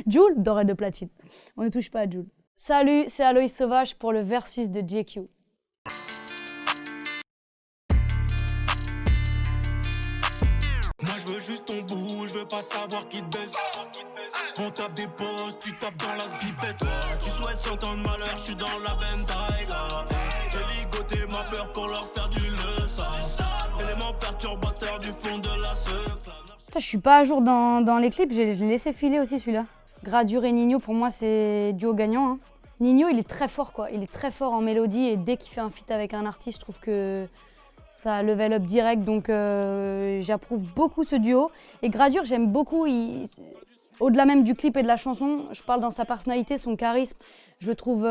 Jul, doré de platine. On ne touche pas à Jul. Salut, c'est Aloïs Sauvage pour le versus de JQ. Moi je veux juste ton bout, je veux pas savoir qui te baise. On tape des postes, tu tapes dans la zipette. Tu souhaites 100 ans de malheur, je suis dans la Bentayga. J'ai ligoté ma peur pour leur faire du leçon. Élément perturbateur du fond de la secla. Je suis pas à jour dans les clips, je l'ai laissé filer aussi celui-là. Gradure et Nino, pour moi, c'est duo gagnant. Hein. Nino, il est très fort, quoi. Il est très fort en mélodie et dès qu'il fait un feat avec un artiste, je trouve que ça level up direct. Donc, j'approuve beaucoup ce duo. Et Gradure, j'aime beaucoup. Au-delà même du clip et de la chanson, je parle dans sa personnalité, son charisme. Je le trouve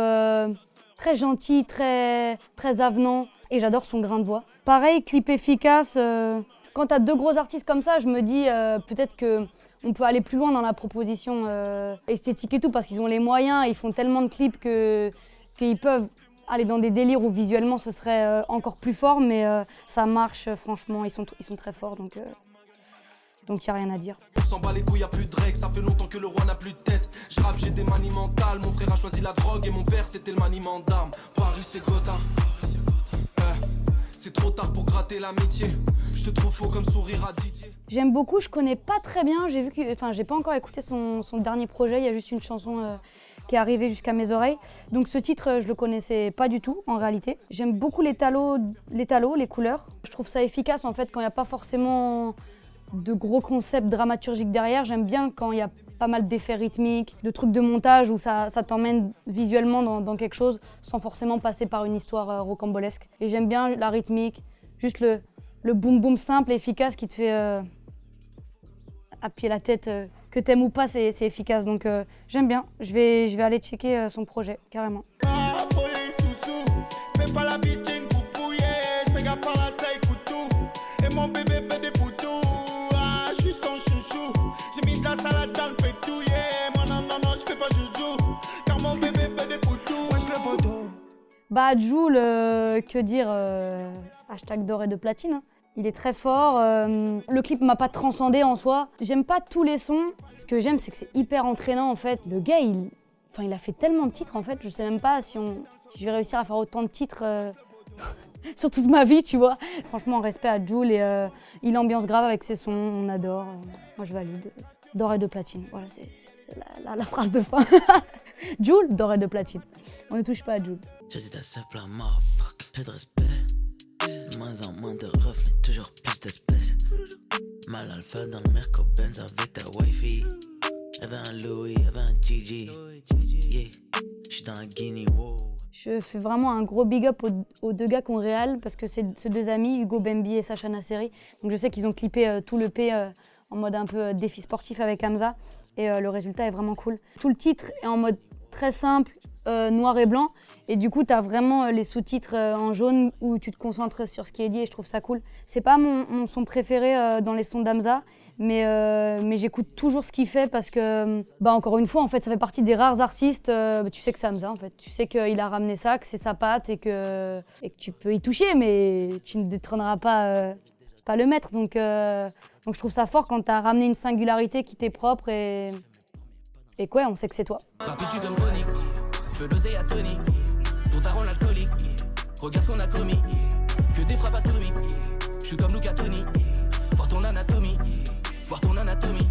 très gentil, très avenant. Et j'adore son grain de voix. Pareil, clip efficace. Quand tu as deux gros artistes comme ça, je me dis peut-être qu'on peut aller plus loin dans la proposition esthétique et tout, parce qu'ils ont les moyens, ils font tellement de clips qu'ils peuvent aller dans des délires où visuellement ce serait encore plus fort, mais ça marche, franchement, ils sont très forts, donc il n'y a rien à dire. On s'en bat les couilles, y'a plus de règles, ça fait longtemps que le roi n'a plus de tête. Je rappe, j'ai des manies mentales, mon frère a choisi la drogue et mon père c'était le maniement d'armes. Paris c'est Gotham. C'est trop tard pour gratter l'amitié. Je te trouve faux comme sourire à Didier. J'aime beaucoup, je connais pas très bien. J'ai pas encore écouté son dernier projet. Il y a juste une chanson qui est arrivée jusqu'à mes oreilles. Donc ce titre, je le connaissais pas du tout en réalité. J'aime beaucoup les talos, les couleurs. Je trouve ça efficace en fait quand il n'y a pas forcément de gros concepts dramaturgiques derrière. J'aime bien quand il y a pas mal d'effets rythmiques, de trucs de montage où ça t'emmène visuellement dans quelque chose sans forcément passer par une histoire rocambolesque. Et j'aime bien la rythmique, juste le boom boom simple et efficace qui te fait appuyer la tête, que t'aimes ou pas, c'est efficace. Donc j'aime bien, je vais aller checker son projet, carrément. Fais pas la bitchine pour pouiller, fais gaffe par la seille, couteau. Et mon bébé fait des poutous. Ah, je suis son chouchou. J'ai mis de la salade dans le pétouillé. Moi non, je fais pas joujou. Car mon bébé fait des poutous. Wesh le poteau. Bah Jul, que dire, hashtag doré de platine. Hein. Il est très fort, le clip m'a pas transcendé en soi. J'aime pas tous les sons, ce que j'aime c'est que c'est hyper entraînant en fait. Le gars il a fait tellement de titres en fait, je sais même pas si je vais réussir à faire autant de titres sur toute ma vie, tu vois. Franchement, respect à Jul et il ambiance grave avec ses sons, on adore. Moi je valide. Doré de platine, voilà c'est la phrase de fin. Jul, doré de platine. On ne touche pas à Jul. J'hésite à ce plan, motherfuck. Peu de respect. De moins en moins de refs, mais toujours plus d'espèces. Mal alpha dans le Merco-Benz avec ta wifi. Elle veut un Louis, elle veut un Gigi. Yeah, j'suis dans la Guinée, wow. Je fais vraiment un gros big up aux deux gars qu'on réal parce que c'est deux amis, Hugo Bembi et Sacha Nasseri. Donc je sais qu'ils ont clippé tout le P en mode un peu défi sportif avec Hamza et le résultat est vraiment cool. Tout le titre est en mode très simple, noir et blanc et du coup tu as vraiment les sous-titres en jaune où tu te concentres sur ce qui est dit et je trouve ça cool. C'est pas mon son préféré dans les sons d'Hamza mais j'écoute toujours ce qu'il fait parce que encore une fois en fait ça fait partie des rares artistes, tu sais que c'est Hamza en fait, tu sais qu'il a ramené ça, que c'est sa patte et que tu peux y toucher mais tu ne détrôneras pas le maître donc je trouve ça fort quand tu as ramené une singularité qui t'est propre et quoi, on sait que c'est toi. Rapitude comme Sonic, je veux l'oseille à Tony. Ton daron l'alcoolique, regarde ce qu'on a commis. Que des frappes atomiques, je suis comme Luca Toni. Voir ton anatomie, voir ton anatomie.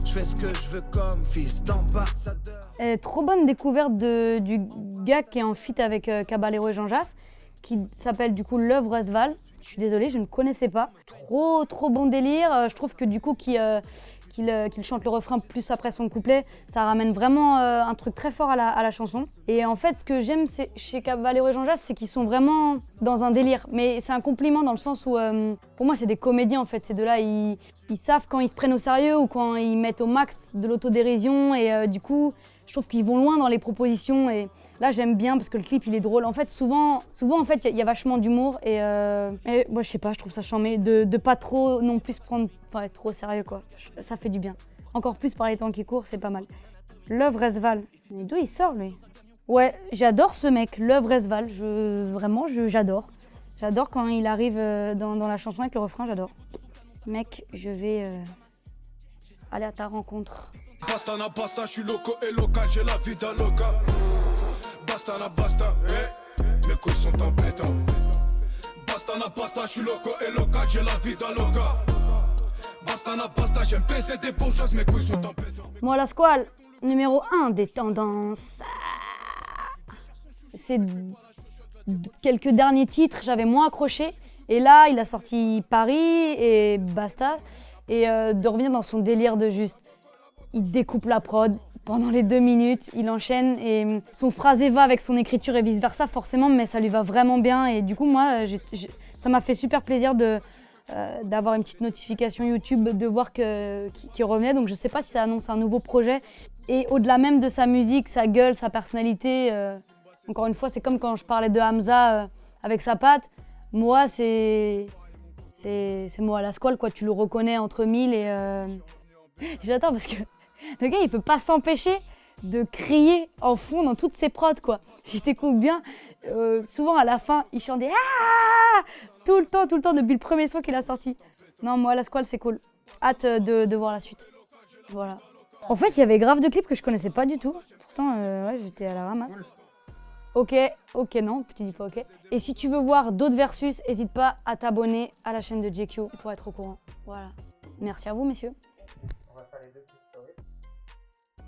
Je fais ce que je veux comme fils d'ambassadeur. Trop bonne découverte du gars qui est en feat avec Caballero et Jean Jass, qui s'appelle du coup Love Resval. Je suis désolée, je ne connaissais pas. Trop bon délire. Je trouve que du coup qu'il chante le refrain plus après son couplet, ça ramène vraiment un truc très fort à la chanson. Et en fait, ce que j'aime chez Caballero et Jean Jass, c'est qu'ils sont vraiment dans un délire. Mais c'est un compliment dans le sens où, pour moi, c'est des comédiens en fait. Ces deux-là, ils savent quand ils se prennent au sérieux ou quand ils mettent au max de l'autodérision. Et du coup, je trouve qu'ils vont loin dans les propositions. Et là, j'aime bien parce que le clip, il est drôle. En fait, souvent en fait, il y a vachement d'humour. Et moi, je sais pas, je trouve ça charmé de pas trop non plus être trop sérieux, quoi. Ça fait du bien. Encore plus par les temps qui courent, c'est pas mal. Love Resval. Mais d'où il sort, lui? Ouais, j'adore ce mec, Love Resval. J'adore. J'adore quand il arrive dans la chanson avec le refrain, j'adore. Mec, je vais aller à ta rencontre. Basta na basta, je suis loco et local, j'ai la vie d'un loca. Basta na basta, mes couilles sont en pétant. Basta na basta, je suis loco et local, j'ai la vie d'un loca. Basta na basta, j'aime baiser des bourgeoises, mes couilles sont en pétant. Moi, la squale, numéro 1 des tendances. C'est quelques derniers titres, j'avais moins accroché. Et là, il a sorti Paris et Basta. Et de revenir dans son délire de juste, il découpe la prod pendant les 2 minutes, il enchaîne et son phrasé va avec son écriture et vice versa forcément, mais ça lui va vraiment bien. Et du coup, moi, ça m'a fait super plaisir d'avoir une petite notification YouTube, de voir qu'il revenait. Donc je sais pas si ça annonce un nouveau projet. Et au-delà même de sa musique, sa gueule, sa personnalité, encore une fois, c'est comme quand je parlais de Hamza avec sa patte. Moi, c'est moi la squale, quoi. Tu le reconnais entre mille et j'attends parce que le gars, il peut pas s'empêcher de crier en fond dans toutes ses prods, quoi. Si t'écoutes bien, souvent à la fin, il chante des ah tout le temps, depuis le premier son qu'il a sorti. Non, moi, la squale, c'est cool. Hâte de voir la suite. Voilà. En fait, il y avait grave de clips que je connaissais pas du tout. Pourtant, ouais, j'étais à la ramasse. Ok, non, tu dis pas ok. Et si tu veux voir d'autres versus, n'hésite pas à t'abonner à la chaîne de JQ pour être au courant. Voilà. Merci à vous, messieurs. On va faire les deux.